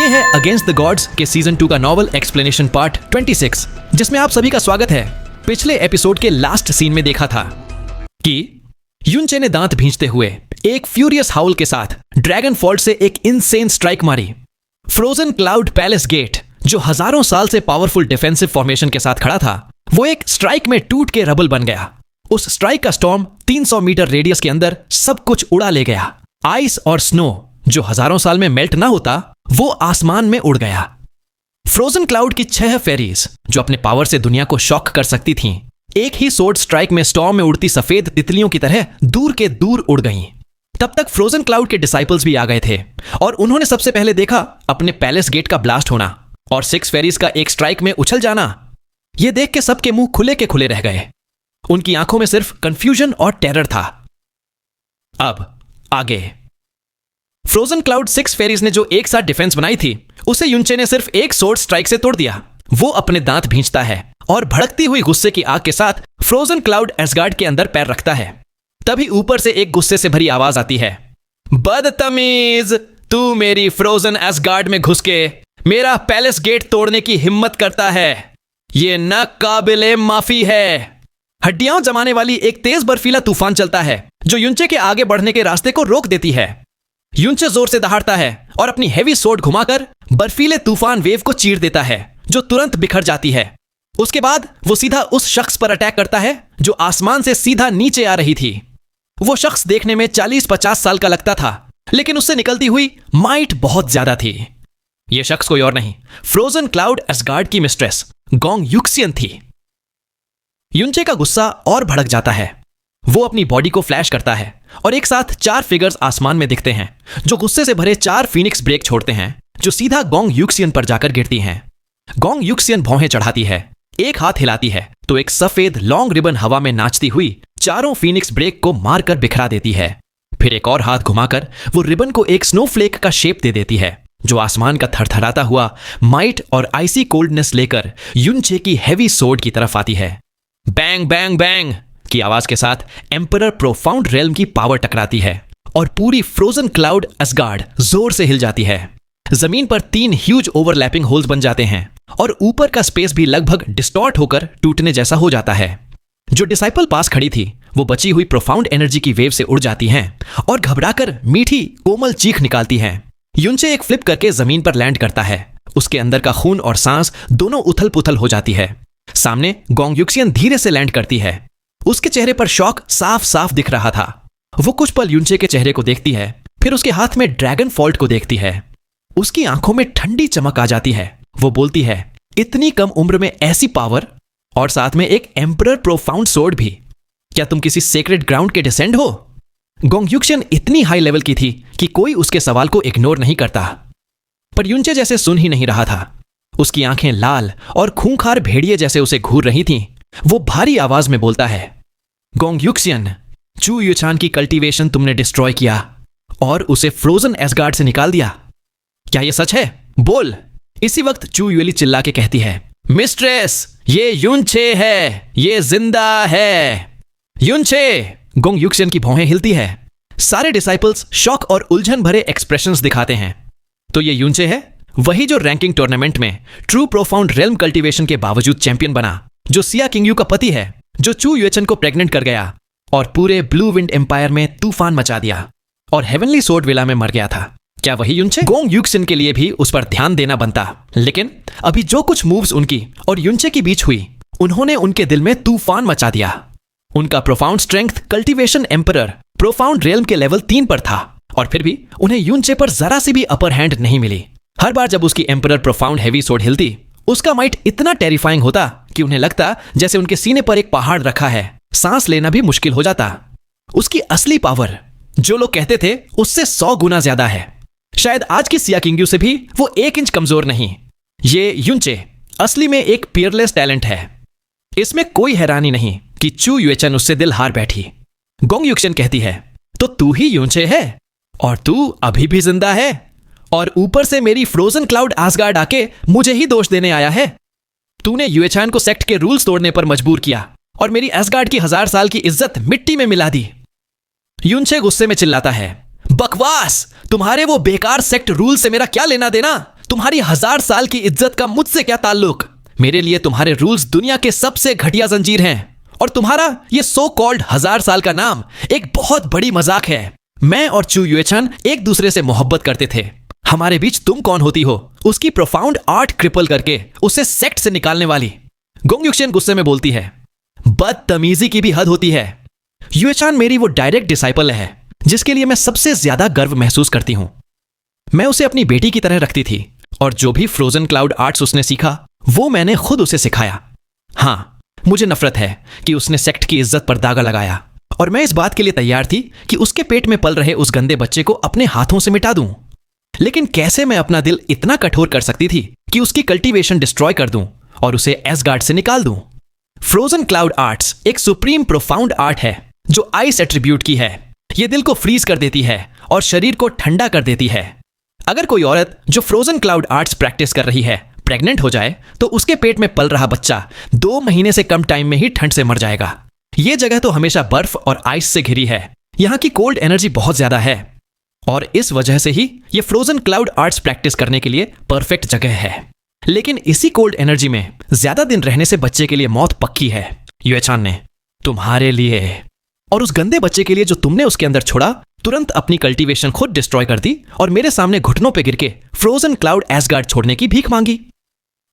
हैं against the gods के season 2 का नॉवल एक्सप्लेनेशन पार्ट 26, जिसमें आप सभी का स्वागत है। पिछले एपिसोड के लास्ट सीन में देखा था कि युनचे ने दांत भींचते हुए एक फ्यूरियस हाउल के साथ ड्रैगन फॉल्ट से एक इनसेन स्ट्राइक मारी। फ्रोजन क्लाउड पैलेस गेट, जो हजारों साल से पावरफुल डिफेंसिव फॉर्मेशन के साथ खड़ा था, वो एक स्ट्राइक में टूट के रबल बन गया। उस स्ट्राइक का स्टॉर्म 300 मीटर रेडियस के अंदर सब कुछ उड़ा ले गया। आइस और स्नो, जो हजारों साल में मेल्ट ना होता, वो आसमान में उड़ गया। फ्रोजन क्लाउड की 6 फेरीज, जो अपने पावर से दुनिया को शॉक कर सकती थीं, एक ही सोर्ड स्ट्राइक में स्टॉर्म में उड़ती सफेद तितलियों की तरह दूर के दूर उड़ गईं। तब तक फ्रोजन क्लाउड के डिसाइपल्स भी आ गए थे और उन्होंने सबसे पहले देखा अपने पैलेस गेट का ब्लास्ट होना और 6 फेरीज का एक स्ट्राइक में उछल जाना। यह देख के सबके मुंह खुले के खुले रह गए। उनकी आंखों में सिर्फ कंफ्यूजन और टेरर था। अब आगे फ्रोजन क्लाउड 6 फेरीज ने जो एक साथ डिफेंस बनाई थी, उसे युनचे ने सिर्फ एक सोर्ड स्ट्राइक से तोड़ दिया। वो अपने दांत भींचता है और भड़कती हुई गुस्से की आग के साथ फ्रोजन क्लाउड एसगार्ड के अंदर पैर रखता है। तभी ऊपर से एक गुस्से से भरी आवाज आती है, बदतमीज, तू मेरी फ्रोजन एसगार्ड में घुस के मेरा पैलेस गेट तोड़ने की हिम्मत करता है। ये नाकाबिले माफी है। हड्डियां जमाने वाली एक तेज बर्फीला तूफान चलता है जो युनचे के आगे बढ़ने के रास्ते को रोक देती है। युनचे जोर से दहाड़ता है और अपनी हेवी सोर्ड घुमाकर बर्फीले तूफान वेव को चीर देता है, जो तुरंत बिखर जाती है। उसके बाद वो सीधा उस शख्स पर अटैक करता है जो आसमान से सीधा नीचे आ रही थी। वो शख्स देखने में 40-50 साल का लगता था, लेकिन उससे निकलती हुई माइट बहुत ज्यादा थी। यह शख्स कोई और नहीं, फ्रोजन क्लाउड एसगार्ड की मिस्ट्रेस गोंग युक्सियन थी। युनचे का गुस्सा और भड़क जाता है। वो अपनी बॉडी को फ्लैश करता है और एक साथ 4 फिगर्स आसमान में दिखते हैं, जो गुस्से से भरे 4 फीनिक्स ब्रेक छोड़ते हैं, जो सीधा गोंग युक्सियन पर जाकर गिरती हैं। गोंग युक्सियन भौहें चढ़ाती है, एक हाथ हिलाती है तो एक सफेद लॉन्ग रिबन हवा में नाचती हुई चारों फीनिक्स ब्रेक को मारकर बिखरा देती है। फिर एक और हाथ घुमाकर वो रिबन को एक स्नोफ्लेक का शेप दे देती है, जो आसमान का थरथराता हुआ माइट और आइसी कोल्डनेस लेकर युनचे की हैवी सोर्ड की तरफ आती है। बैंग बैंग बैंग की आवाज के साथ एम्परर प्रोफाउंड रेल्म की पावर टकराती है और पूरी फ्रोजन क्लाउड एसगार्ड जोर से हिल जाती है। जमीन पर 3 ह्यूज ओवरलैपिंग होल्स बन जाते हैं और ऊपर का स्पेस भी लगभग डिस्टॉर्ट होकर टूटने जैसा हो जाता है। जो डिसाइपल पास खड़ी थी, वो बची हुई प्रोफाउंड एनर्जी की वेव से उड़ जाती हैं और घबराकर मीठी कोमल चीख निकालती हैं। युनचे एक फ्लिप करके जमीन पर लैंड करता है। उसके अंदर का खून और सांस दोनों उथल पुथल हो जाती है। सामने गोंग युक्सियन धीरे से लैंड करती है। उसके चेहरे पर शॉक साफ साफ दिख रहा था। वो कुछ पल युनचे के चेहरे को देखती है, फिर उसके हाथ में ड्रैगन फॉल्ट को देखती है। उसकी आंखों में ठंडी चमक आ जाती है। वो बोलती है, इतनी कम उम्र में ऐसी पावर और साथ में एक एम्परर प्रोफाउंड सोर्ड भी। क्या तुम किसी सेक्रेड ग्राउंड के डिसेंड हो? गोंग युक्सियन इतनी हाई लेवल की थी कि कोई उसके सवाल को इग्नोर नहीं करता, पर युनचे जैसे सुन ही नहीं रहा था। उसकी आंखें लाल और खूंखार भेड़िए जैसे उसे घूर रही थीं। वो भारी आवाज में बोलता है, गोंग युक्सियन, चू युचान की कल्टीवेशन तुमने डिस्ट्रॉय किया और उसे फ्रोजन एसगार्ड से निकाल दिया। क्या यह सच है? बोल। इसी वक्त चू युएली चिल्ला के कहती है, मिस्ट्रेस, ये युनचे है, ये जिंदा है। युनचे! गोंग युक्सियन की भौहें हिलती है। सारे डिसाइपल्स शॉक और उलझन भरे एक्सप्रेशंस दिखाते हैं। तो ये युनचे है, वही जो रैंकिंग टूर्नामेंट में ट्रू प्रोफाउंड रेल्म कल्टीवेशन के बावजूद चैंपियन बना, जो सिया किंगयू का पति है, जो चू युएचन को प्रेग्नेंट कर गया और पूरे ब्लू विंड एम्पायर में तूफान मचा दिया और हेवनली सोर्ड विला में मर गया था। क्या वही युनचे? गोंग युक्सियन के लिए भी उस पर ध्यान देना बनता, लेकिन अभी जो कुछ मूव्स उनकी और युनचे की बीच हुई, उन्होंने उनके दिल में तूफान मचा दिया। उनका profound strength cultivation emperor profound realm के लेवल 3 पर था और फिर भी उन्हें युनचे पर जरा सी भी अपर हैंड नहीं मिली। हर बार जब उसकी एम्परर प्रोफाउंड हैवी सोर्ड हिलती, उसका माइट इतना टेरिफाइंग होता कि उन्हें लगता जैसे उनके सीने पर एक पहाड़ रखा है। सांस लेना भी मुश्किल हो जाता। उसकी असली पावर, जो लोग कहते थे, उससे 100 गुना ज्यादा है। शायद आज की सिया किंगयू से भी वो 1 इंच कमजोर नहीं। ये युनचे असली में एक पियरलेस टैलेंट है। इसमें कोई हैरानी नहीं कि चू युएचन उससे दिल हार बैठी। गोंग युक्सियन कहती है, तो तू ही युनचे है और तू अभी भी जिंदा है और ऊपर से मेरी फ्रोजन क्लाउड एसगार्ड आके मुझे ही दोष देने आया है। तूने युएचान को सेक्ट के रूल्स तोड़ने पर मजबूर किया और मेरी एसगार्ड की 1000 साल की इज्जत मिट्टी में मिला दी। युनचे गुस्से में चिल्लाता है, बकवास! तुम्हारे वो बेकार सेक्ट रूल से मेरा क्या लेना देना? तुम्हारी 1000 साल की इज्जत का मुझसे क्या ताल्लुक? मेरे लिए तुम्हारे रूल्स दुनिया के सबसे घटिया जंजीर हैं और तुम्हारा ये सो कॉल्ड 1000 साल का नाम एक बहुत बड़ी मजाक है। मैं और चू युएचन एक दूसरे से मोहब्बत करते थे। हमारे बीच तुम कौन होती हो, उसकी प्रोफाउंड आर्ट क्रिपल करके उसे सेक्ट से निकालने वाली? गोंग युक्शियन गुस्से में बोलती है, बदतमीजी की भी हद होती है। युएचन मेरी वो डायरेक्ट डिसाइपल है जिसके लिए मैं सबसे ज्यादा गर्व महसूस करती हूं। मैं उसे अपनी बेटी की तरह रखती थी और जो भी फ्रोजन क्लाउड आर्ट्स उसने सीखा वो मैंने खुद उसे सिखाया। हाँ, मुझे नफरत है कि उसने सेक्ट की इज्जत पर दागा लगाया और मैं इस बात के लिए तैयार थी कि उसके पेट में पल रहे उस गंदे बच्चे को अपने हाथों से मिटा दूं। लेकिन कैसे मैं अपना दिल इतना कठोर कर सकती थी कि उसकी कल्टीवेशन डिस्ट्रॉय कर दूं और उसे एसगार्ड से निकाल दूं? फ्रोजन क्लाउड आर्ट्स एक सुप्रीम प्रोफाउंड आर्ट है जो आइस एट्रीब्यूट की है। यह दिल को फ्रीज कर देती है और शरीर को ठंडा कर देती है। अगर कोई औरत जो फ्रोजन क्लाउड आर्ट्स प्रैक्टिस कर रही है प्रेग्नेंट हो जाए तो उसके पेट में पल रहा बच्चा 2 महीने से कम टाइम में ही ठंड से मर जाएगा। यह जगह तो हमेशा बर्फ और आइस से घिरी है। यहाँ की कोल्ड एनर्जी बहुत ज्यादा है और इस वजह से ही यह फ्रोजन क्लाउड आर्ट्स प्रैक्टिस करने के लिए परफेक्ट जगह है। लेकिन इसी कोल्ड एनर्जी में ज्यादा दिन रहने से बच्चे के लिए मौत पक्की है। युएचन ने तुम्हारे लिए और उस गंदे बच्चे के लिए जो तुमने उसके अंदर छोड़ा तुरंत अपनी कल्टीवेशन खुद डिस्ट्रॉय कर दी और मेरे सामने घुटनों पे गिर के फ्रोजन क्लाउड एसगार्ड छोड़ने की भीख मांगी।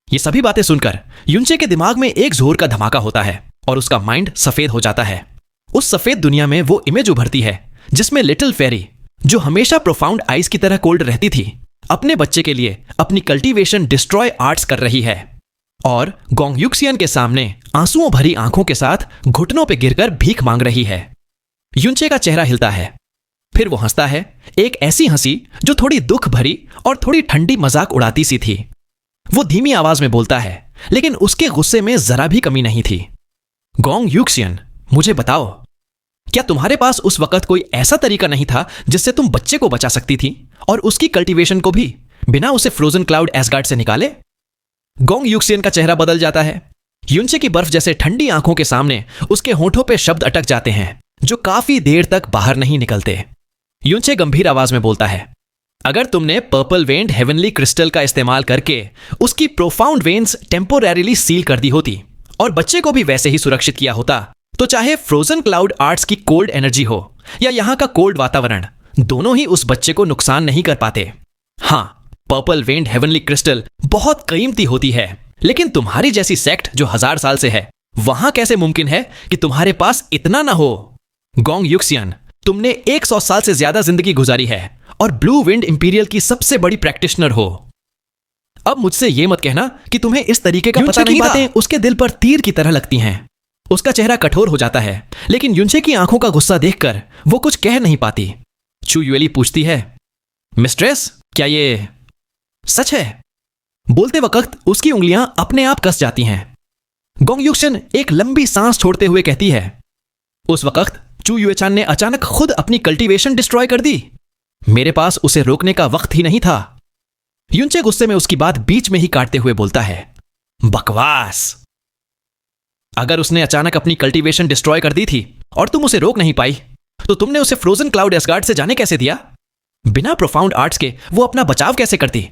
ये सभी बातें सुनकर युनचे के दिमाग में एक जोर का धमाका होता है और उसका माइंड सफेद हो जाता है। उस सफेद दुनिया में वो इमेज उभरती है जिसमें लिटिल फेरी, जो हमेशा प्रोफाउंड आइस की तरह कोल्ड रहती थी, अपने बच्चे के लिए अपनी कल्टीवेशन डिस्ट्रॉय आर्ट्स कर रही है और गोंग युक्शियन के सामने आंसुओं भरी आंखों के साथ घुटनों पे गिरकर भीख मांग रही है। युनचे का चेहरा हिलता है, फिर वो हंसता है, एक ऐसी हंसी जो थोड़ी दुख भरी और थोड़ी ठंडी मजाक उड़ाती सी थी। वो धीमी आवाज में बोलता है, लेकिन उसके गुस्से में जरा भी कमी नहीं थी। गोंग युक्शियन, मुझे बताओ, क्या तुम्हारे पास उस वक्त कोई ऐसा तरीका नहीं था जिससे तुम बच्चे को बचा सकती थी और उसकी कल्टीवेशन को भी, बिना उसे फ्रोजन क्लाउड एसगार्ड से निकाले? गोंग युक्शियन का चेहरा बदल जाता है। युनचे की बर्फ जैसे ठंडी आंखों के सामने उसके होठों पे शब्द अटक जाते हैं जो काफी देर तक बाहर नहीं निकलते। युनचे गंभीर आवाज में बोलता है, अगर तुमने पर्पल वेन्ड हेवनली क्रिस्टल का इस्तेमाल करके उसकी प्रोफाउंड वेन्स टेम्पोररीली सील कर दी होती और बच्चे को भी वैसे ही सुरक्षित किया होता, तो चाहे फ्रोजन क्लाउड आर्ट्स की कोल्ड एनर्जी हो या यहां का कोल्ड वातावरण, दोनों ही उस बच्चे को नुकसान नहीं कर पाते। हाँ, पर्पल वेन्ड हेवनली क्रिस्टल बहुत कीमती होती है, लेकिन तुम्हारी जैसी सेक्ट जो 1000 साल से है, वहां कैसे मुमकिन है कि तुम्हारे पास इतना ना हो? गोंग युक्शियन, तुमने 100 साल से ज्यादा जिंदगी गुजारी है और ब्लू विंड इंपीरियल की सबसे बड़ी प्रैक्टिशनर हो। अब मुझसे यह मत कहना कि तुम्हें इस तरीके का पता नहीं था। बातें उसके दिल पर तीर की तरह लगती हैं। उसका चेहरा कठोर हो जाता है, लेकिन युनचे की आंखों का गुस्सा देखकर वो कुछ कह नहीं पाती। चू युएली पूछती है, मिस्ट्रेस, क्या ये सच है? बोलते वक्त उसकी उंगलियां अपने आप कस जाती हैं। गोंग युक्शियन एक लंबी सांस छोड़ते हुए कहती है, उस वक्त चू युएचन ने अचानक खुद अपनी कल्टीवेशन डिस्ट्रॉय कर दी। मेरे पास उसे रोकने का वक्त ही नहीं था। युनचे गुस्से में उसकी बात बीच में ही काटते हुए बोलता है, बकवास। अगर उसने अचानक अपनी कल्टीवेशन डिस्ट्रॉय कर दी थी और तुम उसे रोक नहीं पाई, तो तुमने उसे फ्रोजन क्लाउड एसगार्ड से जाने कैसे दिया? बिना प्रोफाउंड आर्ट्स के वो अपना बचाव कैसे करती?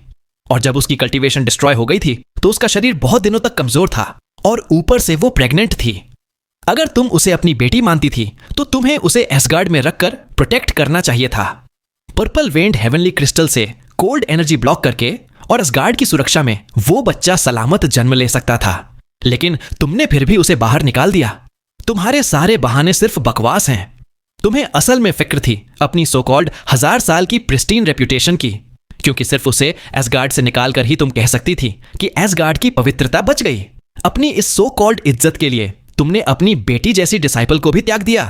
और जब उसकी कल्टीवेशन डिस्ट्रॉय हो गई थी तो उसका शरीर बहुत दिनों तक कमजोर था और ऊपर से वो प्रेग्नेंट थी। अगर तुम उसे अपनी बेटी मानती थी तो तुम्हें उसे एसगार्ड में रखकर प्रोटेक्ट करना चाहिए था। पर्पल वेन्ड हेवनली क्रिस्टल से कोल्ड एनर्जी ब्लॉक करके और एसगार्ड की सुरक्षा में वो बच्चा सलामत जन्म ले सकता था, लेकिन तुमने फिर भी उसे बाहर निकाल दिया। तुम्हारे सारे बहाने सिर्फ बकवास हैं। तुम्हें असल में फिक्र थी अपनी सो कॉल्ड 1000 साल की प्रिस्टीन रेप्यूटेशन की, क्योंकि सिर्फ उसे एसगार्ड से निकाल कर ही तुम कह सकती थी कि एसगार्ड की पवित्रता बच गई। अपनी इस सो कॉल्ड इज्जत के लिए तुमने अपनी बेटी जैसी डिसाइपल को भी त्याग दिया।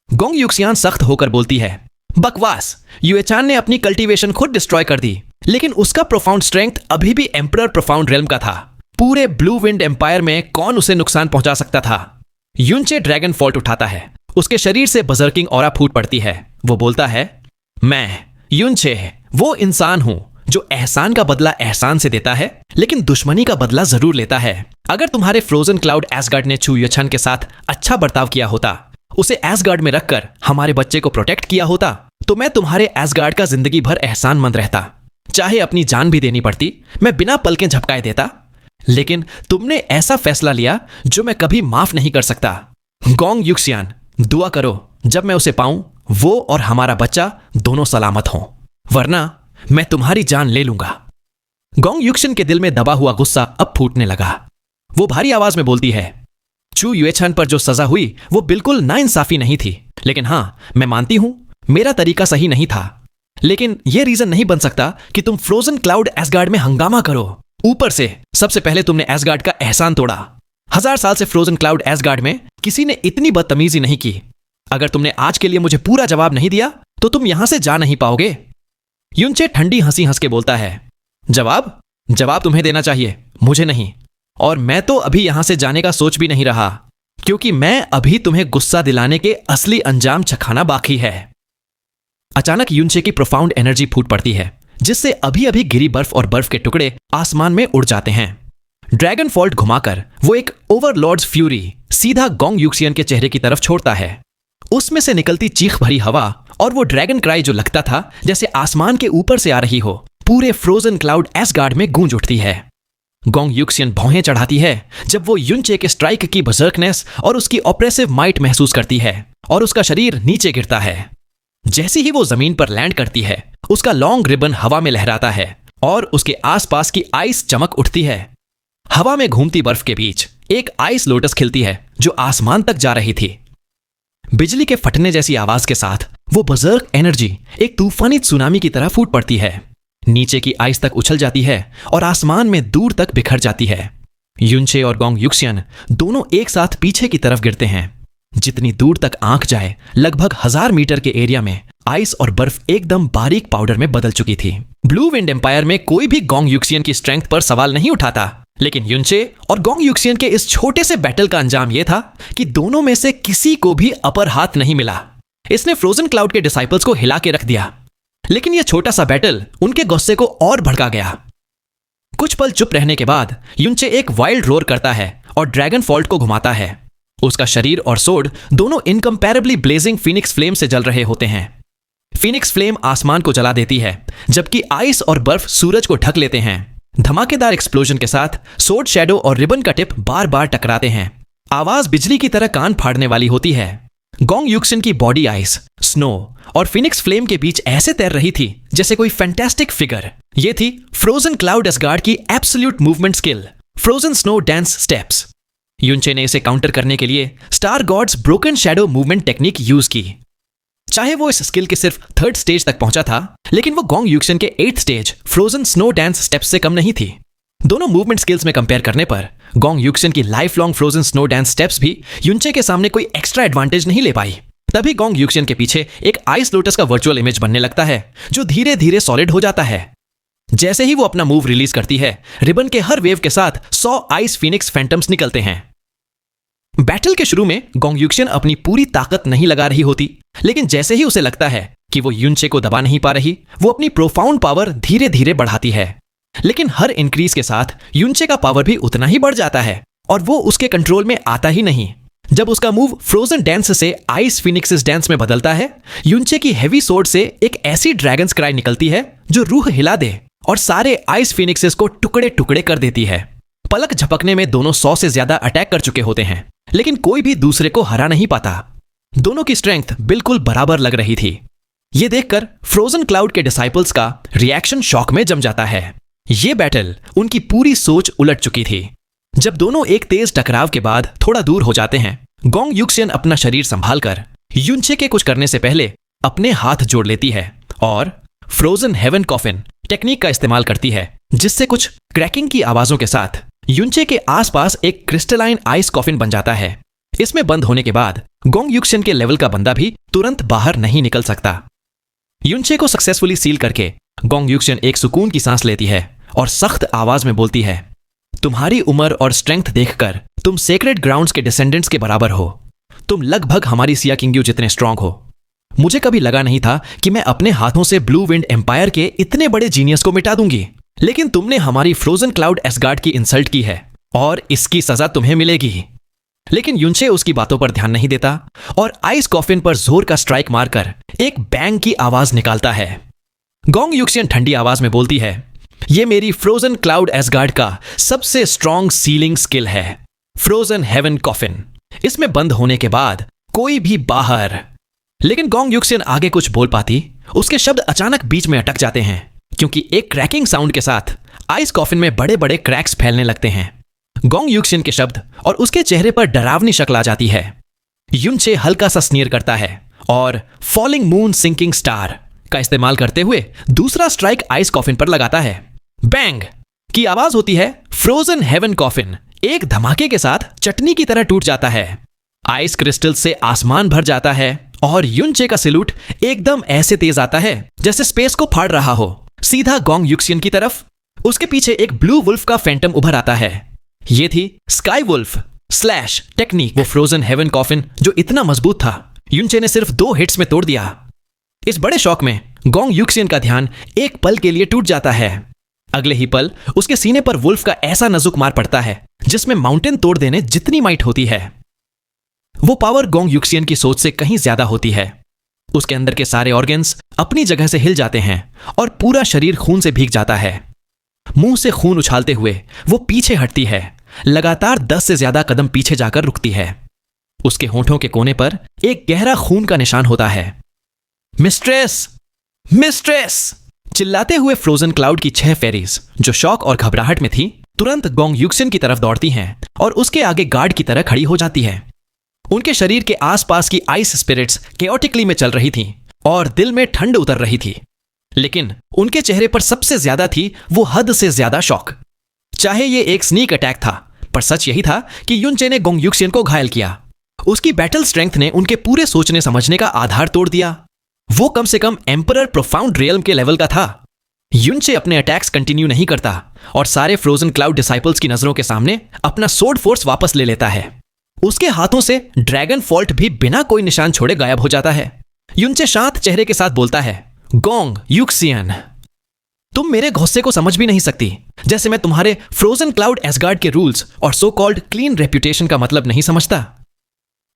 गोंग युक्शियन सख्त होकर बोलती है, बकवास। युएचन ने अपनी कल्टीवेशन खुद डिस्ट्रॉय कर दी, लेकिन उसका प्रोफाउंड स्ट्रेंथ अभी भी एम्परर प्रोफाउंड रेल्म का था। पूरे ब्लू विंड एम्पायर में कौन उसे नुकसान पहुंचा सकता था? युनचे ड्रैगन फॉल्ट उठाता है। उसके शरीर से बजर्किंग ऑरा फूट पड़ती है। वो बोलता है, मैं युनचे वो इंसान हूं जो एहसान का बदला एहसान से देता है, लेकिन दुश्मनी का बदला जरूर लेता है। अगर तुम्हारे फ्रोजन क्लाउड एसगार्ड ने चू युएचन के साथ अच्छा बर्ताव किया होता, उसे एसगार्ड में रखकर हमारे बच्चे को प्रोटेक्ट किया होता, तो मैं तुम्हारे एसगार्ड का जिंदगी भर एहसानमंद रहता। चाहे अपनी जान भी देनी पड़ती, मैं बिना पलकें झपकाए देता, लेकिन तुमने ऐसा फैसला लिया जो मैं कभी माफ नहीं कर सकता। गोंग युक्सियान, दुआ करो जब मैं उसे पाऊं वो और हमारा बच्चा दोनों सलामत हों, वरना मैं तुम्हारी जान ले लूंगा। गोंग युक्सियन के दिल में दबा हुआ गुस्सा अब फूटने लगा। वो भारी आवाज में बोलती है, चू युएछान पर जो सजा हुई वो बिल्कुल नाइंसाफी नहीं थी, लेकिन हां, मैं मानती हूं मेरा तरीका सही नहीं था, लेकिन यह रीजन नहीं बन सकता कि तुम फ्रोजन क्लाउड एसगार्ड में हंगामा करो। ऊपर से सबसे पहले तुमने एसगार्ड का एहसान तोड़ा। 1000 साल से फ्रोजन क्लाउड एसगार्ड में किसी ने इतनी बदतमीजी नहीं की। अगर तुमने आज के लिए मुझे पूरा जवाब नहीं दिया तो तुम यहां से जा नहीं पाओगे। युनचे ठंडी हंसी हंस के बोलता है, जवाब तुम्हें देना चाहिए, मुझे नहीं। और मैं तो अभी यहां से जाने का सोच भी नहीं रहा, क्योंकि मैं अभी तुम्हें गुस्सा दिलाने के असली अंजाम चखाना बाकी है। अचानक युनचे की प्रोफाउंड एनर्जी फूट पड़ती है, जिससे अभी अभी गिरी बर्फ और बर्फ के टुकड़े आसमान में उड़ जाते हैं। ड्रैगन फॉल्ट घुमाकर वो एक ओवरलॉर्ड्स फ्यूरी सीधा गोंग युक्सियन के चेहरे की तरफ छोड़ता है। उसमें से निकलती चीख भरी हवा और वो ड्रैगन क्राई जो लगता था जैसे आसमान के ऊपर से आ रही हो, पूरे फ्रोजन क्लाउड एसगार्ड में गूंज उठती है। गोंग युक्सियन भौहें चढ़ाती है जब वो युनचे के स्ट्राइक की बर्सर्कनेस और उसकी ऑपरेसिव माइट महसूस करती है, और उसका शरीर नीचे गिरता है। जैसे ही वो जमीन पर लैंड करती है, उसका लॉन्ग रिबन हवा में लहराता है और उसके आसपास की आइस चमक उठती है। हवा में घूमती बर्फ के बीच एक आइस लोटस खिलती है जो आसमान तक जा रही थी। बिजली के फटने जैसी आवाज के साथ वो बर्सर्क एनर्जी एक तूफानी सुनामी की तरह फूट पड़ती है, नीचे की आइस तक उछल जाती है और आसमान में दूर तक बिखर जाती है। युनचे और गोंग युक्सियन दोनों एक साथ पीछे की तरफ गिरते हैं। जितनी दूर तक आंख जाए, लगभग 1000 मीटर के एरिया में आइस और बर्फ एकदम बारीक पाउडर में बदल चुकी थी। ब्लू विंड एम्पायर में कोई भी गोंग युक्सियन की स्ट्रेंथ पर सवाल नहीं उठाता, लेकिन युनचे और गोंग युक्सियन के इस छोटे से बैटल का अंजाम यह था कि दोनों में से किसी को भी अपर हाथ नहीं मिला। इसने फ्रोजन क्लाउड के डिसाइपल्स को हिला के रख दिया, लेकिन यह छोटा सा बैटल उनके गुस्से को और भड़का गया। कुछ पल चुप रहने के बाद युनचे एक वाइल्ड रोर करता है और ड्रैगन फॉल्ट को घुमाता है। उसका शरीर और सोड दोनों इनकम्पैरेबली ब्लेजिंग फिनिक्स फ्लेम से जल रहे होते हैं। फिनिक्स फ्लेम आसमान को जला देती है, जबकि आइस और बर्फ सूरज को ढक लेते हैं। धमाकेदार एक्सप्लोजन के साथ सोड शैडो और रिबन का टिप बार बार टकराते हैं। आवाज बिजली की तरह कान फाड़ने वाली होती है। गोंग युक्सियन की बॉडी आइस, स्नो और फिनिक्स फ्लेम के बीच ऐसे तैर रही थी जैसे कोई फैंटास्टिक फिगर। ये थी फ्रोजन क्लाउड एसगार्ड की absolute movement skill, frozen snow dance steps. Yunche ने इसे काउंटर करने के लिए star gods broken shadow movement technique use की। चाहे वो इस स्किल के सिर्फ 3rd स्टेज तक पहुंचा था, लेकिन वो गोंग युक्सियन के 8th stage frozen snow dance steps से कम नहीं थी। दोनों मूवमेंट स्किल्स में कंपेयर करने पर गोंग युक्सियन की life long frozen snow dance steps भी युनचे के सामने कोई एक्स्ट्रा एडवांटेज नहीं ले पाई। तभी गोंग युक्सियन के पीछे एक आइस लोटस का वर्चुअल इमेज बनने लगता है, जो धीरे धीरे सॉलिड हो जाता है। जैसे ही वो अपना मूव रिलीज करती है, रिबन के हर वेव के साथ 100 आइस फिनिक्स फैंटम्स निकलते हैं। बैटल के शुरू में गोंग युक्सियन अपनी पूरी ताकत नहीं लगा रही होती, लेकिन जैसे ही उसे लगता है कि वो युनचे को दबा नहीं पा रही, वो अपनी प्रोफाउंड पावर धीरे धीरे बढ़ाती है। लेकिन हर इंक्रीज के साथ युनचे का पावर भी उतना ही बढ़ जाता है और वो उसके कंट्रोल में आता ही नहीं। जब उसका मूव फ्रोजन डांस से आइस फिनिक्सिस डांस में बदलता है, युनचे की हेवी सोर्ड से एक ऐसी ड्रैगन्स क्राई निकलती है जो रूह हिला दे और सारे आइस फिनिक्सिस को टुकड़े टुकड़े कर देती है। पलक झपकने में दोनों 100 से ज्यादा अटैक कर चुके होते हैं, लेकिन कोई भी दूसरे को हरा नहीं पाता। दोनों की स्ट्रेंथ बिल्कुल बराबर लग रही थी। यह देखकर फ्रोजन क्लाउड के डिसाइपल्स का रिएक्शन शॉक में जम जाता है। यह बैटल उनकी पूरी सोच उलट चुकी थी। जब दोनों एक तेज टकराव के बाद थोड़ा दूर हो जाते हैं, गोंग युक्सियन अपना शरीर संभालकर युनचे के कुछ करने से पहले अपने हाथ जोड़ लेती है और फ्रोजन हेवन कॉफिन टेक्निक का इस्तेमाल करती है, जिससे कुछ क्रैकिंग की आवाजों के साथ युनचे के आसपास एक क्रिस्टलाइन आइस कॉफिन बन जाता है। इसमें बंद होने के बाद गोंग युक्सियन के लेवल का बंदा भी तुरंत बाहर नहीं निकल सकता। युनचे को सक्सेसफुली सील करके गोंग युक्सियन एक सुकून की सांस लेती है और सख्त आवाज में बोलती है, तुम्हारी उम्र और स्ट्रेंथ देखकर तुम सेक्रेड ग्राउंड्स के डिसेंडेंट्स के बराबर हो। तुम लगभग हमारी सिया किंग्यू जितने स्ट्रांग हो। मुझे कभी लगा नहीं था कि मैं अपने हाथों से ब्लू विंड एम्पायर के इतने बड़े जीनियस को मिटा दूंगी, लेकिन तुमने हमारी फ्रोजन क्लाउड एसगार्ड की इंसल्ट की है और इसकी सजा तुम्हें मिलेगी। लेकिन युनचे उसकी बातों पर ध्यान नहीं देता और आइस कॉफिन पर जोर का स्ट्राइक मारकर एक बैंग की आवाज निकालता है। गोंग यूक्सियन ठंडी आवाज में बोलती है, ये मेरी फ्रोजन क्लाउड एसगार्ड का सबसे स्ट्रॉन्ग सीलिंग स्किल है, फ्रोजन हेवन कॉफिन। इसमें बंद होने के बाद कोई भी बाहर। लेकिन गोंग यूक्सियन आगे कुछ बोल पाती, उसके शब्द अचानक बीच में अटक जाते हैं, क्योंकि एक क्रैकिंग साउंड के साथ आइस कॉफिन में बड़े बड़े क्रैक्स फैलने लगते हैं। गोंग यूक्सियन के शब्द और उसके चेहरे पर डरावनी शक्ल आ जाती है। युनचे हल्का सा स्नीर करता है और फॉलिंग मून सिंकिंग स्टार का इस्तेमाल करते हुए दूसरा स्ट्राइक आइस कॉफिन पर लगाता है। बैंग की आवाज होती है। फ्रोजन हेवन कॉफिन एक धमाके के साथ चटनी की तरह टूट जाता है। आइस क्रिस्टल से आसमान भर जाता है और युनचे का सैल्यूट एकदम ऐसे तेज आता है जैसे स्पेस को फाड़ रहा हो, सीधा गोंग यूक्सियन की तरफ। उसके पीछे एक ब्लू वुल्फ का फैंटम उभर आता है। ये थी स्काई वुल्फ स्लैश टेक्निक। वो फ्रोजन हेवन कॉफिन जो इतना मजबूत था, युनचे ने सिर्फ 2 हिट्स में तोड़ दिया। इस बड़े शॉक में गोंग यूक्सियन का ध्यान एक पल के लिए टूट जाता है। अगले ही पल उसके सीने पर वुल्फ का ऐसा नाजुक मार पड़ता है जिसमें माउंटेन तोड़ देने जितनी माइट होती है। वो पावर गोंग यूक्सियन की सोच से कहीं ज्यादा होती है। उसके अंदर के सारे ऑर्गन्स अपनी जगह से हिल जाते हैं और पूरा शरीर खून से भीग जाता है। मुंह से खून उछालते हुए वो पीछे हटती है, लगातार 10 से ज्यादा कदम पीछे जाकर रुकती है। उसके होठों के कोने पर एक गहरा खून का निशान होता है। Mistress, mistress! चिल्लाते हुए फ्रोजन क्लाउड की 6 फेरीज जो शॉक और घबराहट में थी, तुरंत गोंग यूक्सियन की तरफ दौड़ती हैं और उसके आगे गार्ड की तरह खड़ी हो जाती है। उनके शरीर के आसपास की आइस स्पिरिट्स केओटिकली में चल रही थीं और दिल में ठंड उतर रही थी, लेकिन उनके चेहरे पर सबसे ज्यादा थी वो हद से ज्यादा शॉक। चाहे ये एक स्नीक अटैक था, पर सच यही था कि युनचे ने गोंग यूक्सियन को घायल किया। उसकी बैटल स्ट्रेंथ ने उनके पूरे सोचने समझने का आधार तोड़ दिया। वो कम से कम एम्परर प्रोफाउंड रियल्म के लेवल का था। युनचे अपने अटैक्स कंटिन्यू नहीं करता और सारे फ्रोजन क्लाउड डिसाइपल्स की नजरों के सामने अपना सोर्ड फोर्स वापस ले लेता है। उसके हाथों से ड्रैगन फॉल्ट भी बिना कोई निशान छोड़े गायब हो जाता है। युनचे शांत चेहरे के साथ बोलता है, गोंग यूक्सियन, तुम मेरे गुस्से को समझ भी नहीं सकती, जैसे मैं तुम्हारे फ्रोजन क्लाउड एसगार्ड के रूल्स और सो कॉल्ड क्लीन रेप्यूटेशन का मतलब नहीं समझता।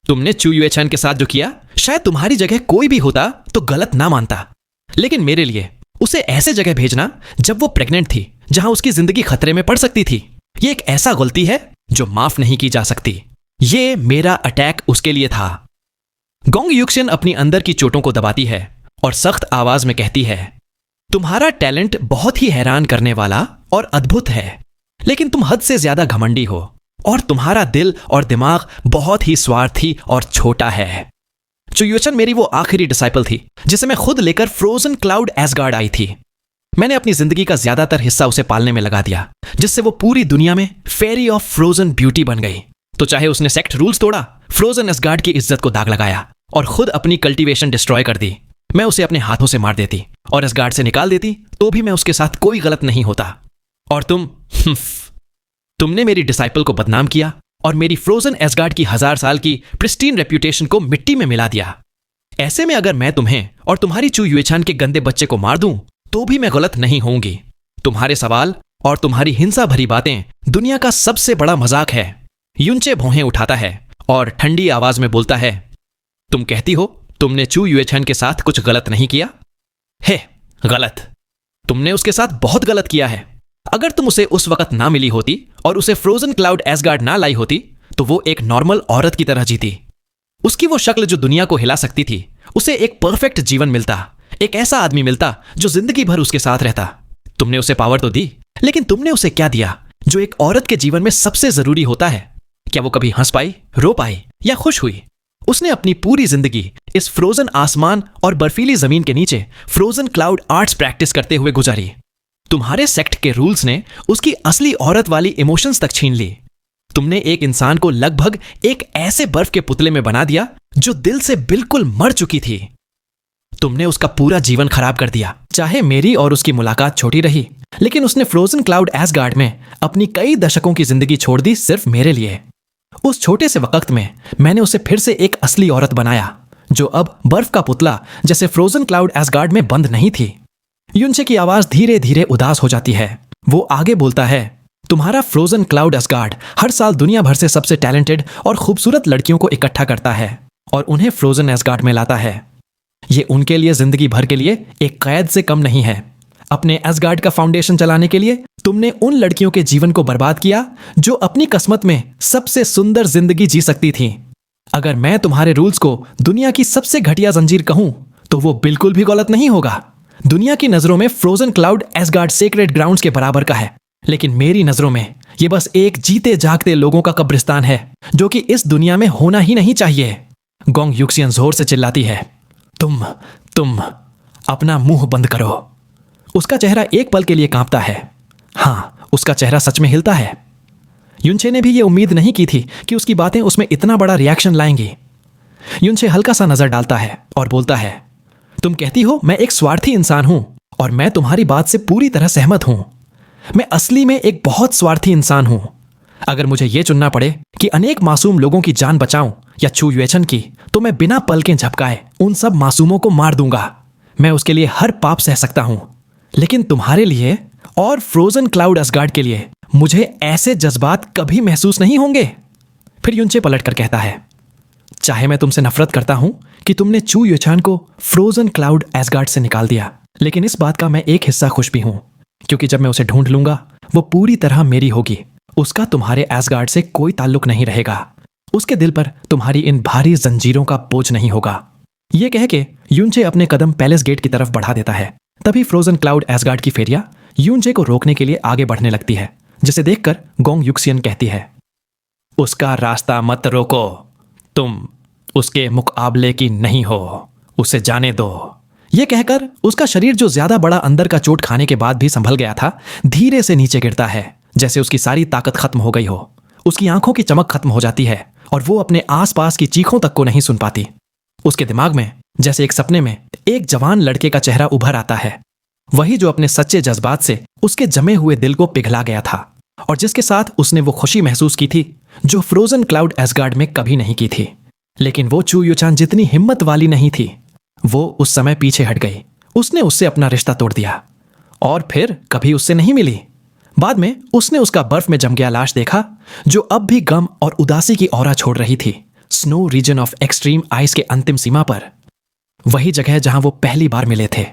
तुमने चू युएचन के साथ जो किया, शायद तुम्हारी जगह कोई भी होता तो गलत ना मानता, लेकिन मेरे लिए उसे ऐसे जगह भेजना जब वो प्रेग्नेंट थी, जहां उसकी जिंदगी खतरे में पड़ सकती थी, ये एक ऐसा गलती है जो माफ नहीं की जा सकती। ये मेरा अटैक उसके लिए था। गोंग यूक्सियन अपनी अंदर की चोटों को दबाती है और सख्त आवाज में कहती है, तुम्हारा टैलेंट बहुत ही हैरान करने वाला और अद्भुत है, लेकिन तुम हद से ज्यादा घमंडी हो और तुम्हारा दिल और दिमाग बहुत ही स्वार्थी और छोटा है। चू युएचन मेरी वो आखिरी डिसाइपल थी जिसे मैं खुद लेकर फ्रोजन क्लाउड एसगार्ड आई थी। मैंने अपनी जिंदगी का ज्यादातर हिस्सा उसे पालने में लगा दिया, जिससे वो पूरी दुनिया में फेरी ऑफ फ्रोजन ब्यूटी बन गई। तो चाहे उसने सेक्ट रूल्स तोड़ा, फ्रोजन एसगार्ड की इज्जत को दाग लगाया और खुद अपनी कल्टीवेशन डिस्ट्रॉय कर दी, मैं उसे अपने हाथों से मार देती और एसगार्ड से निकाल देती, तो भी मैं उसके साथ कोई गलत नहीं होता। और तुमने मेरी डिसाइपल को बदनाम किया और मेरी फ्रोजन एसगार्ड की 1000 साल की प्रिस्टीन रेप्यूटेशन को मिट्टी में मिला दिया। ऐसे में अगर मैं तुम्हें और तुम्हारी चू युएचन के गंदे बच्चे को मार दूं, तो भी मैं गलत नहीं होंगी। तुम्हारे सवाल और तुम्हारी हिंसा भरी बातें दुनिया का सबसे बड़ा मजाक है। युनचे भौहें उठाता है और ठंडी आवाज में बोलता है, तुम कहती हो तुमने चू युएचन के साथ कुछ गलत नहीं किया है? गलत? तुमने उसके साथ बहुत गलत किया है। अगर तुम उसे उस वक्त ना मिली होती और उसे फ्रोजन क्लाउड एसगार्ड ना लाई होती, तो वो एक नॉर्मल औरत की तरह जीती। उसकी वो शक्ल जो दुनिया को हिला सकती थी, उसे एक परफेक्ट जीवन मिलता, एक ऐसा आदमी मिलता जो जिंदगी भर उसके साथ रहता। तुमने उसे पावर तो दी, लेकिन तुमने उसे क्या दिया जो एक औरत के जीवन में सबसे जरूरी होता है? क्या वो कभी हंस पाई, रो पाई या खुश हुई? उसने अपनी पूरी जिंदगी इस फ्रोजन आसमान और बर्फीली जमीन के नीचे फ्रोजन क्लाउड आर्ट्स प्रैक्टिस करते हुए गुजारी। तुम्हारे सेक्ट के रूल्स ने उसकी असली औरत वाली इमोशंस तक छीन ली। तुमने एक इंसान को लगभग एक ऐसे बर्फ के पुतले में बना दिया जो दिल से बिल्कुल मर चुकी थी। तुमने उसका पूरा जीवन खराब कर दिया। चाहे मेरी और उसकी मुलाकात छोटी रही, लेकिन उसने फ्रोजन क्लाउड एसगार्ड में अपनी कई दशकों की जिंदगी छोड़ दी सिर्फ मेरे लिए। उस छोटे से वक्त में मैंने उसे फिर से एक असली औरत बनाया, जो अब बर्फ का पुतला जैसे फ्रोजन क्लाउड एसगार्ड में बंद नहीं थी। युनचे की आवाज धीरे धीरे उदास हो जाती है। वो आगे बोलता है, तुम्हारा फ्रोजन क्लाउड एसगार्ड हर साल दुनिया भर से सबसे टैलेंटेड और खूबसूरत लड़कियों को इकट्ठा करता है और उन्हें फ्रोजन एसगार्ड में लाता है। ये उनके लिए जिंदगी भर के लिए एक कैद से कम नहीं है। अपने एसगार्ड का फाउंडेशन चलाने के लिए तुमने उन लड़कियों के जीवन को बर्बाद किया जो अपनी किस्मत में सबसे सुंदर जिंदगी जी सकती थीं। अगर मैं तुम्हारे रूल्स को दुनिया की सबसे घटिया जंजीर कहूं तो वो बिल्कुल भी गलत नहीं होगा। दुनिया की नजरों में frozen cloud ash gourd sacred grounds के बराबर का है, लेकिन मेरी नजरों में ये बस एक जीते जागते लोगों का कब्रिस्तान है जो कि इस दुनिया में होना ही नहीं चाहिए। गोंग युक्सियन जोर से चिल्लाती है, तुम अपना मुंह बंद करो। उसका चेहरा एक पल के लिए कांपता है। हाँ, उसका चेहरा सच में हिलता है। युनचे ने भी ये उम्मीद नहीं की थी कि उसकी बातें उसमें इतना बड़ा रिएक्शन लाएंगी। युनचे हल्का सा नजर डालता है और बोलता है, तुम कहती हो मैं एक स्वार्थी इंसान हूं और मैं तुम्हारी बात से पूरी तरह सहमत हूं। मैं असली में एक बहुत स्वार्थी इंसान हूं। अगर मुझे यह चुनना पड़े कि अनेक मासूम लोगों की जान बचाऊं या चू युएचन की, तो मैं बिना पलकें झपकाए उन सब मासूमों को मार दूंगा। मैं उसके लिए हर पाप सह सकता हूं, लेकिन तुम्हारे लिए और फ्रोजन क्लाउड एसगार्ड के लिए मुझे ऐसे जज्बात कभी महसूस नहीं होंगे। फिर युनचे पलटकर कहता है, चाहे मैं तुमसे नफरत करता हूं कि तुमने चू युएचन को फ्रोजन क्लाउड एसगार्ड से निकाल दिया, लेकिन इस बात का मैं एक हिस्सा खुश भी हूं, क्योंकि जब मैं उसे ढूंढ लूंगा वो पूरी तरह मेरी होगी। उसका तुम्हारे एसगार्ड से कोई ताल्लुक नहीं रहेगा। उसके दिल पर तुम्हारी इन भारी जंजीरों का बोझ नहीं होगा। यह कह के युनचे अपने कदम पैलेस गेट की तरफ बढ़ा देता है। तभी फ्रोजन क्लाउड एसगार्ड की फेरिया युनचे को रोकने के लिए आगे बढ़ने लगती है, जिसे देखकर गोंग युक्सियन कहती है, उसका रास्ता मत रोको, तुम उसके मुकाबले की नहीं हो, उसे जाने दो। यह कहकर उसका शरीर, जो ज्यादा बड़ा अंदर का चोट खाने के बाद भी संभल गया था, धीरे से नीचे गिरता है, जैसे उसकी सारी ताकत खत्म हो गई हो। उसकी आंखों की चमक खत्म हो जाती है और वो अपने आसपास की चीखों तक को नहीं सुन पाती। उसके दिमाग में जैसे एक सपने में एक जवान लड़के का चेहरा उभर आता है, वही जो अपने सच्चे जज्बात से उसके जमे हुए दिल को पिघला गया था और जिसके साथ उसने वो खुशी महसूस की थी जो फ्रोजन क्लाउड एसगार्ड में कभी नहीं की थी। लेकिन वो चू युचान जितनी हिम्मत वाली नहीं थी। वो उस समय पीछे हट गई। उसने उससे अपना रिश्ता तोड़ दिया और फिर कभी उससे नहीं मिली। बाद में उसने उसका बर्फ में जम गया लाश देखा, जो अब भी गम और उदासी की औरा छोड़ रही थी, snow region of extreme ice के अंतिम सीमा पर, वही जगह जहां वो पहली बार मिले थे।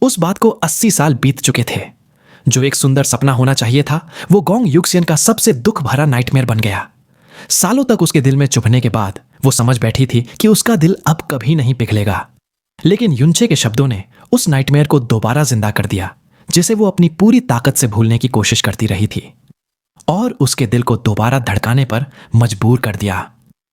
उस बात को 80 साल बीत चुके थे। जो एक सुंदर सपना होना चाहिए था, वो गोंग युक्सियन का सबसे दुख भरा नाइटमेयर बन गया। सालों तक उसके दिल में चुभने के बाद वो समझ बैठी थी कि उसका दिल अब कभी नहीं पिघलेगा। लेकिन युनचे के शब्दों ने उस नाइटमेयर को दोबारा जिंदा कर दिया, जिसे वो अपनी पूरी ताकत से भूलने की कोशिश करती रही थी, और उसके दिल को दोबारा धड़काने पर मजबूर कर दिया।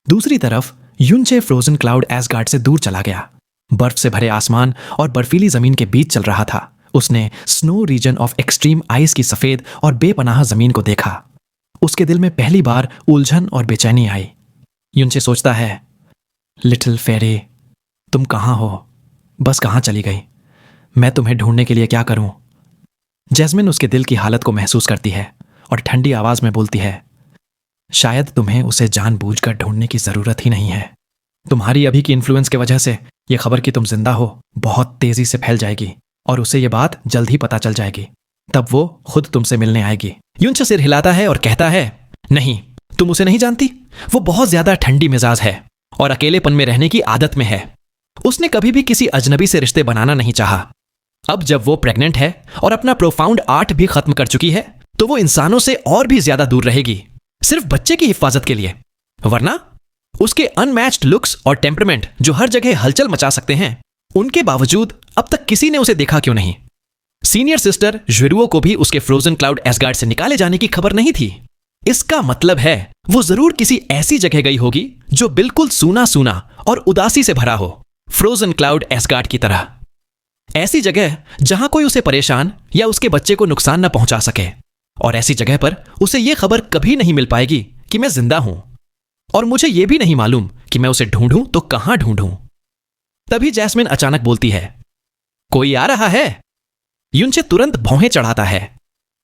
दूसरी तरफ युनचे फ्रोजन क्लाउड एसगार्ड से दूर चला गया। बर्फ से भरे आसमान और बर्फीली जमीन के बीच चल रहा था। उसने snow region of extreme ice की सफेद और बेपनाह जमीन को देखा। उसके दिल में पहली बार उलझन और बेचैनी आई। युनचे सोचता है, लिटिल फेरी, तुम कहां हो? बस कहां चली गई? मैं तुम्हें ढूंढने के लिए क्या करूं? जैस्मिन उसके दिल की हालत को महसूस करती है और ठंडी आवाज में बोलती है, शायद तुम्हें उसे जानबूझकर ढूंढने की जरूरत ही नहीं है। तुम्हारी अभी की इन्फ्लुएंस की वजह से यह खबर कि तुम जिंदा हो बहुत तेजी से फैल जाएगी और उसे यह बात जल्द ही पता चल जाएगी। तब वो खुद तुमसे मिलने आएगी। युनचे सिर हिलाता है और कहता है, नहीं, तुम उसे नहीं जानती। वो बहुत ज्यादा ठंडी मिजाज है और अकेलेपन में रहने की आदत में है। उसने कभी भी किसी अजनबी से रिश्ते बनाना नहीं चाहा। अब जब वो प्रेग्नेंट है और अपना प्रोफाउंड आर्ट भी खत्म कर चुकी है, तो वो इंसानों से और भी ज्यादा दूर रहेगी, सिर्फ बच्चे की हिफाजत के लिए। वरना उसके अनमैच्ड लुक्स और टेम्परमेंट जो हर जगह हलचल मचा सकते हैं, उनके बावजूद अब तक किसी ने उसे देखा क्यों नहीं? सीनियर सिस्टर ज्वेरुओ को भी उसके फ्रोजन क्लाउड एसगार्ड से निकाले जाने की खबर नहीं थी। इसका मतलब है वो जरूर किसी ऐसी जगह गई होगी जो बिल्कुल सूना सूना और उदासी से भरा हो, फ्रोजन क्लाउड एसगार्ड की तरह। ऐसी जगह जहां कोई उसे परेशान या उसके बच्चे को नुकसान न पहुंचा सके, और ऐसी जगह पर उसे यह खबर कभी नहीं मिल पाएगी कि मैं जिंदा हूं, और मुझे यह भी नहीं मालूम कि मैं उसे ढूंढूं तो कहां ढूंढूं। तभी जैस्मिन अचानक बोलती है, कोई आ रहा है। युनचे तुरंत भौहें चढ़ाता है।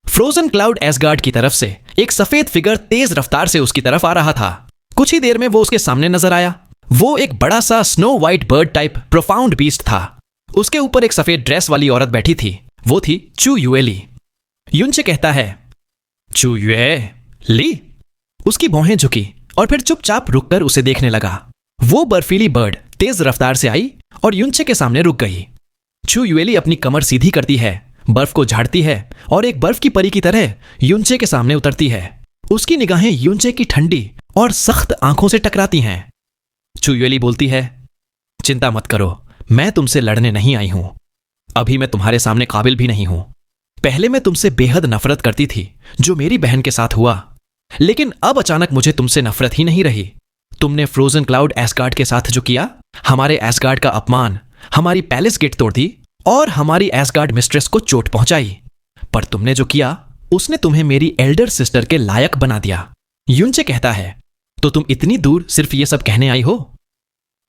फ्रोजन क्लाउड एसगार्ड की तरफ से एक सफेद फिगर तेज रफ्तार से उसकी तरफ आ रहा था। कुछ ही देर में वो उसके सामने नजर आया। वो एक बड़ा सा snow white bird type profound beast था। उसके ऊपर एक सफेद ड्रेस वाली औरत बैठी थी। वो थी चू युएली। युनचे कहता है, चू युएली। उसकी भौहें झुकी और फिर चुपचाप रुककर उसे देखने लगा। वो बर्फीली बर्ड तेज रफ्तार से आई और युनचे के सामने रुक गई। चू युएली अपनी कमर सीधी करती है, बर्फ को झाड़ती है और एक बर्फ की परी की तरह युनचे के सामने उतरती है। उसकी निगाहें युनचे की ठंडी और सख्त आंखों से टकराती हैं। चू युएली बोलती है, चिंता मत करो, मैं तुमसे लड़ने नहीं आई हूं। अभी मैं तुम्हारे सामने काबिल भी नहीं हूं। पहले मैं तुमसे बेहद नफरत करती थी, जो मेरी बहन के साथ हुआ, लेकिन अब अचानक मुझे तुमसे नफरत ही नहीं रही। तुमने फ्रोजन क्लाउड एस्गार्ड के साथ जो किया, हमारे एस्गार्ड का अपमान, हमारी पैलेस गेट तोड़ दी और हमारी एस्गार्ड मिस्ट्रेस को चोट पहुंचाई। पर तुमने जो किया उसने तुम्हें मेरी एल्डर सिस्टर के लायक बना दिया। युनचे कहता है, तो तुम इतनी दूर सिर्फ ये सब कहने आई हो?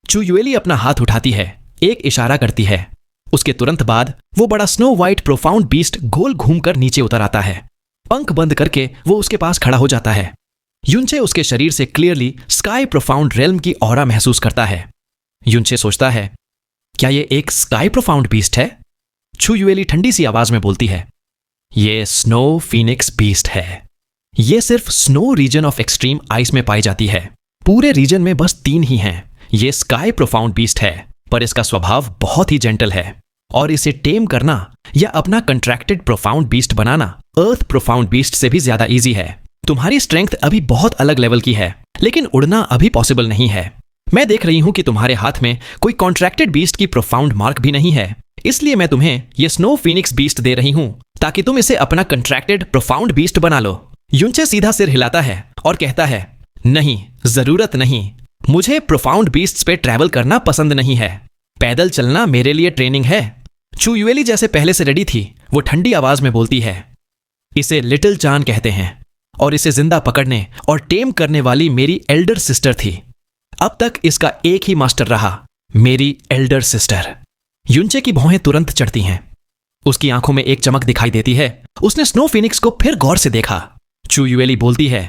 चू युएली अपना हाथ उठाती है, एक इशारा करती है। उसके तुरंत बाद वो बड़ा स्नो वाइट प्रोफाउंड बीस्ट गोल घूमकर नीचे उतर आता है। पंख बंद करके वो उसके पास खड़ा हो जाता है। युनचे उसके शरीर से क्लियरली स्काई प्रोफाउंड रेल्म की ऑरा महसूस करता है। युनचे सोचता है, क्या ये एक स्काई प्रोफाउंड बीस्ट है? चू युएली ठंडी सी आवाज में बोलती है, ये स्नो फीनिक्स बीस्ट है। ये सिर्फ snow region of extreme ice में पाई जाती है। पूरे रीजन में बस 3 ही हैं। ये स्काई प्रोफाउंड बीस्ट है, पर इसका स्वभाव बहुत ही जेंटल है और इसे टेम करना या अपना कंट्रैक्टेड प्रोफाउंड बीस्ट बनाना अर्थ प्रोफाउंड बीस्ट से भी ज्यादा इजी है। तुम्हारी स्ट्रेंथ अभी बहुत अलग लेवल की है, लेकिन उड़ना अभी पॉसिबल नहीं है। मैं देख रही हूं कि तुम्हारे हाथ में कोई कॉन्ट्रैक्टेड बीस्ट की प्रोफाउंड मार्क भी नहीं है, इसलिए मैं तुम्हें ये स्नो फीनिक्स बीस्ट दे रही हूं ताकि तुम इसे अपना कंट्रैक्टेड प्रोफाउंड बीस्ट बना लो। युनचे सीधा सिर हिलाता है और कहता है, नहीं, जरूरत नहीं। मुझे प्रोफाउंड बीस्ट्स पे ट्रैवल करना पसंद नहीं है। पैदल चलना मेरे लिए ट्रेनिंग है। चू युएली जैसे पहले से रेडी थी, वो ठंडी आवाज में बोलती है, इसे लिटिल चान कहते हैं और इसे जिंदा पकड़ने और टेम करने वाली मेरी एल्डर सिस्टर थी। अब तक इसका एक ही मास्टर रहा, मेरी एल्डर सिस्टर। युनचे की भौहें तुरंत चढ़ती हैं। उसकी आंखों में एक चमक दिखाई देती है। उसने स्नो फीनिक्स को फिर गौर से देखा। चू युएली बोलती है,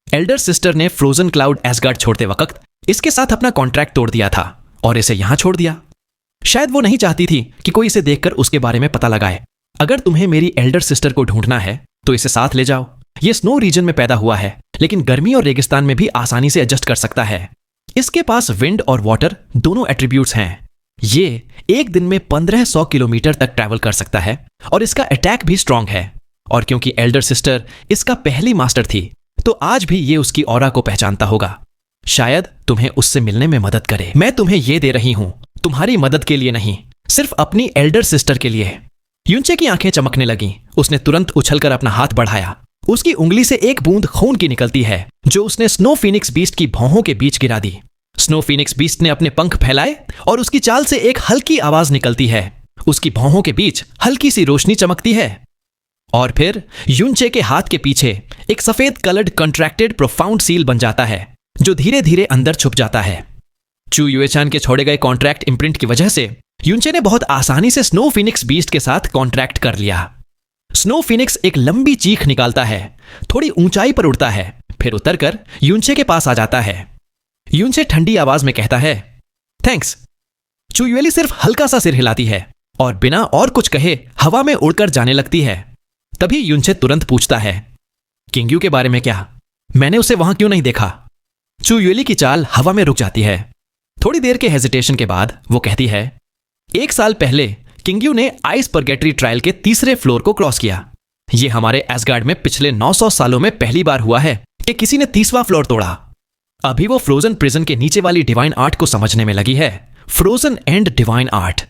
एल्डर सिस्टर ने फ्रोजन क्लाउड एस्गार्ड छोड़ते वक्त इसके साथ अपना कॉन्ट्रैक्ट तोड़ दिया था और इसे यहां छोड़ दिया। शायद वो नहीं चाहती थी कि कोई इसे देखकर उसके बारे में पता लगाए। अगर तुम्हें मेरी एल्डर सिस्टर को ढूंढना है तो इसे साथ ले जाओ। ये स्नो रीजन में पैदा हुआ है, लेकिन गर्मी और रेगिस्तान में भी आसानी से एडजस्ट कर सकता है। इसके पास विंड और वाटर दोनों एट्रीब्यूट्स हैं। ये एक दिन में 1500 किलोमीटर तक ट्रैवल कर सकता है और इसका अटैक भी स्ट्रांग है। और क्योंकि एल्डर सिस्टर इसका पहली मास्टर थी, तो आज भी ये उसकी ऑरा को पहचानता होगा। शायद तुम्हें उससे मिलने में मदद करे। मैं तुम्हें ये दे रही हूं, तुम्हारी मदद के लिए नहीं, सिर्फ अपनी एल्डर सिस्टर के लिए। युनचे की आंखें चमकने लगीं। उसने तुरंत उछलकर अपना हाथ बढ़ाया। उसकी उंगली से एक बूंद खून की निकलती है, जो उसने स्नो फीनिक्स बीस्ट की भौहों के बीच गिरा दी। स्नो फीनिक्स बीस्ट ने अपने पंख फैलाए और उसकी चाल से एक हल्की आवाज निकलती है। उसकी भौहों के बीच हल्की सी रोशनी चमकती है और फिर युनचे के हाथ के पीछे एक सफेद कलर्ड कंट्रैक्टेड प्रोफाउंड सील बन जाता है, जो धीरे धीरे अंदर छुप जाता है। चू युएचान के छोड़े गए कॉन्ट्रैक्ट इम्प्रिंट की वजह से युनचे ने बहुत आसानी से स्नो फीनिक्स बीस्ट के साथ कॉन्ट्रैक्ट कर लिया। स्नो फीनिक्स एक लंबी चीख निकालता है, थोड़ी ऊंचाई पर उड़ता है, फिर उतरकर युनचे के पास आ जाता है। युनचे ठंडी आवाज में कहता है, थैंक्स। चू युएली सिर्फ हल्का सा सिर हिलाती है और बिना और कुछ कहे हवा में उड़कर जाने लगती है। तभी युनचे तुरंत पूछता है, किंग्यू के बारे में क्या? मैंने उसे वहां क्यों नहीं देखा? चू युएली की चाल हवा में रुक जाती है। थोड़ी देर के हेजिटेशन के बाद वो कहती है, 1 साल पहले किंग्यू ने आइस परगेटरी ट्रायल के 3रे फ्लोर को क्रॉस किया। यह हमारे एस्गार्ड में पिछले 900 सालों में पहली बार हुआ है कि किसी ने 30वां फ्लोर तोड़ा। अभी वो फ्रोजन प्रिजन के नीचे वाली डिवाइन आर्ट को समझने में लगी है। फ्रोजन एंड डिवाइन आर्ट,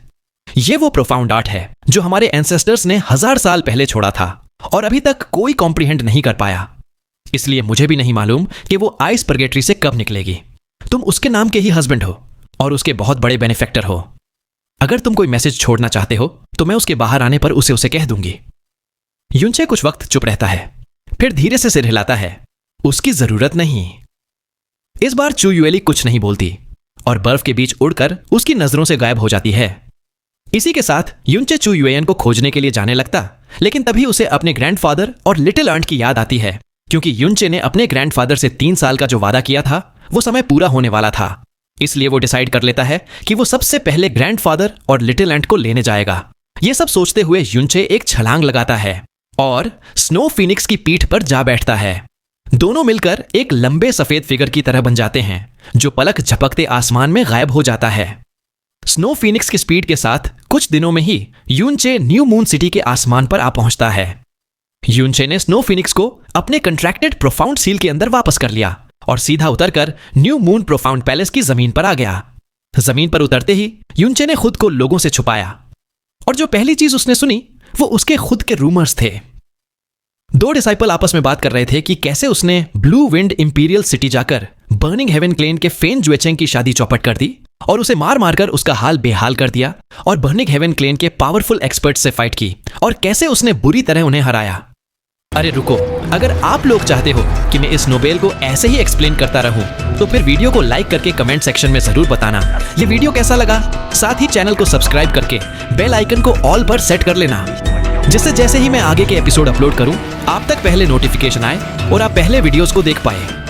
ये वो प्रोफाउंड आर्ट है जो हमारे एंसेस्टर्स ने 1000 साल पहले छोड़ा था और अभी तक कोई कॉम्प्रिहेंड नहीं कर पाया। इसलिए मुझे भी नहीं मालूम कि वो आइस परगेटरी से कब निकलेगी। तुम उसके नाम के ही हस्बैंड हो और उसके बहुत बड़े बेनिफेक्टर हो। अगर तुम कोई मैसेज छोड़ना चाहते हो तो मैं उसके बाहर आने पर उसे कह दूंगी। युनचे कुछ वक्त चुप रहता है, फिर धीरे से सिर हिलाता है, उसकी जरूरत नहीं। इस बार चू युएली कुछ नहीं बोलती और बर्फ के बीच उड़कर उसकी नजरों से गायब हो जाती है। इसी के साथ युनचे चू युएन को खोजने के लिए जाने लगता, लेकिन तभी उसे अपने ग्रैंडफादर और लिटिल आंट की याद आती है, क्योंकि युनचे ने अपने ग्रैंडफादर से 3 साल का जो वादा किया था वो समय पूरा होने वाला था। इसलिए वो डिसाइड कर लेता है कि वो सबसे पहले ग्रैंडफादर और लिटिल आंट को लेने जाएगा। ये सब सोचते हुए युनचे एक छलांग लगाता है और स्नो फीनिक्स की पीठ पर जा बैठता है। दोनों मिलकर एक लंबे सफेद फिगर की तरह बन जाते हैं, जो पलक झपकते आसमान में गायब हो जाता है। स्नो फीनिक्स की स्पीड के साथ कुछ दिनों में ही यूनचे न्यू मून सिटी के आसमान पर आ पहुंचता है। यूनचे ने स्नो फीनिक्स को अपने कंट्रैक्टेड प्रोफाउंड सील के अंदर वापस कर लिया और सीधा उतरकर न्यू मून प्रोफाउंड पैलेस की जमीन पर आ गया। जमीन पर उतरते ही यूनचे ने खुद को लोगों से छुपाया और जो पहली चीज उसने सुनी वो उसके खुद के रूमर्स थे। दो डिसाइपल आपस में बात कर रहे थे कि कैसे उसने ब्लू विंड इंपीरियल सिटी जाकर बर्निंग हेवन क्लेन के फेन जुएचेंग की शादी चौपट कर दी और उसे मार मारकर उसका हाल बेहाल कर दिया और बर्निंग हेवन क्लेन के पावरफुल एक्सपर्ट से फाइट की और कैसे उसने बुरी तरह उन्हें हराया। अरे रुको, अगर आप लोग चाहते हो कि मैं इस नोबेल को ऐसे ही एक्सप्लेन करता रहूं तो फिर वीडियो को लाइक करके कमेंट सेक्शन में जरूर बताना ये वीडियो कैसा लगा। साथ ही चैनल को सब्सक्राइब करके बेल आइकन को ऑल पर सेट कर लेना, जिससे जैसे ही मैं आगे के एपिसोड अपलोड करूं आप तक पहले नोटिफिकेशन आए और आप पहले वीडियोस को देख पाए।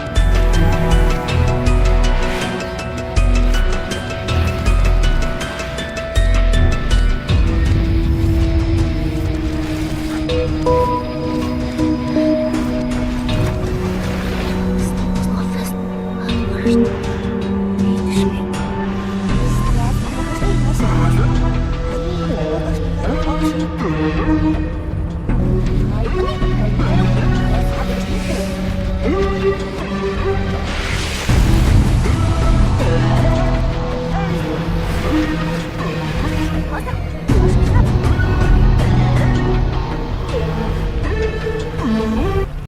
Awesome.